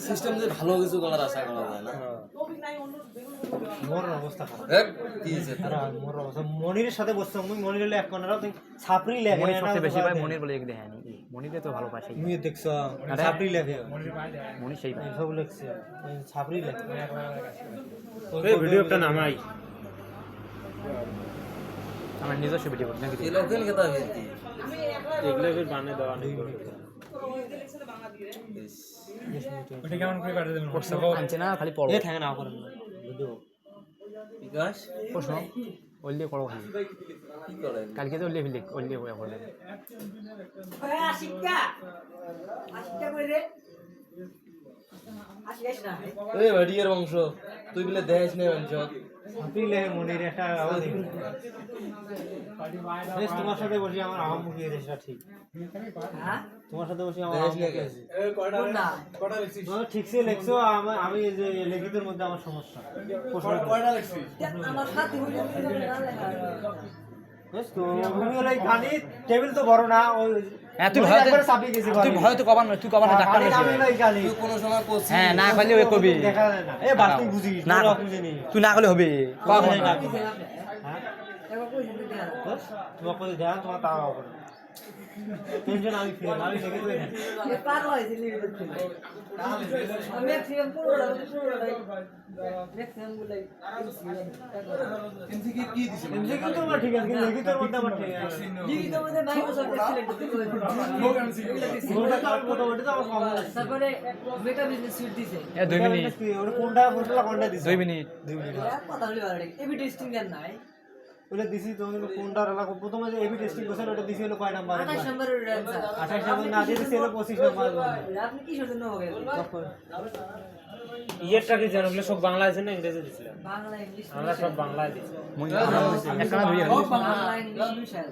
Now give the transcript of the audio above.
System যে ভালো কিছু করার আশা করা যায় না। মোর অবস্থা খারাপ। কি হয়েছে? মোর অবস্থা মনিরের সাথে বসছো মুই মনির হলে এক কোনারাও তুই ছাপরি লাগে মনির সবচেয়ে বেশি পায় মনির বলে দেখে হ্যাঁ মনিরে তো ভালো পায় সেই মুই দেখছো ছাপরি লাগে মনির সেই পায় সব লাগছে ছাপরি লাগে এই ভিডিওটা নামাই আমার নিজস্ব ভিডিও করতে নাকি এই লোকের কথা বলছি। এগুলো ফির বানিয়ে দেওয়া নেই ওটা কেমন করে কাটে দিলেন প্রশ্ন আনছে না খালি পড়ো এ থাকে না করেন ভিডিও বিকাশ প্রশ্ন ওইলে করো খালি কি করে? কালকে তো ওইলে ফিলিক ওইলে হয়ে পড়লে এই ভাড়িয়ার বংশ তুই বলে দেখাইস না বংশ। ছাপরি লাগে মনির একটা আওয়াজ বেশ তোমার সাথে বসে আমার আওয়াজ মুখে এসেছে ঠিক তোমার সাথে বসে আমার আওয়াজ মুখে এসেছে ঠিকসে লেখছো আমি এই যে লেখিতের মধ্যে আমার সমস্যা প্রশ্ন কয়টা লিখছি আমার সাথে বেশ তো তুমি হলো এই খানি টেবিল তো বড় না ওই হ্যাঁ তুই ভয় তো কবার নয় তুই কবার ডাক্তার তুই কোনো সময় কোচিং হ্যাঁ না করলে ওই কবি দেখা যায় না এ বাদ তুই বুঝিস না বুঝিনি তুই না করলে হবে তোমাকে ধ্যান তোমার তাও হবে টেনশন আমি ফেল আমি দেখে দেব এমসিকিউ তো আমার ঠিক আছে কিন্তু লিখিতের মধ্যে আমার ঠিক আছে লিখিতের মধ্যে মাইক্রোসফট সিলেক্ট ওটা তো আমার মোটামুটি তো আমার কম আছে তারপরে মেটা বিজনেস সুইট দিছে এ 2 মিনিট ওটা কোনটা বললা কোনটা দিছ 2 মিনিট কথা বলি ভালো এবি টেস্টিং এর নাই ওটা দিছি তো কোনটা লাগা প্রথমে যে এবি টেস্টিং কোশ্চেন ওটা দিছি হলো কয় নাম্বার 28 নম্বরের অ্যানসার 28 নাম্বার না দিছি হলো 25 নাম্বার আপনি কি জন্য হবে ইয়েরটা কি জানো বলে সব বাংলা আছে না ইংরেজি দিছিল বাংলা ইংলিশ আমরা সব বাংলায় দিছি মই একটা না দুই বাংলা ইংলিশ মিশাল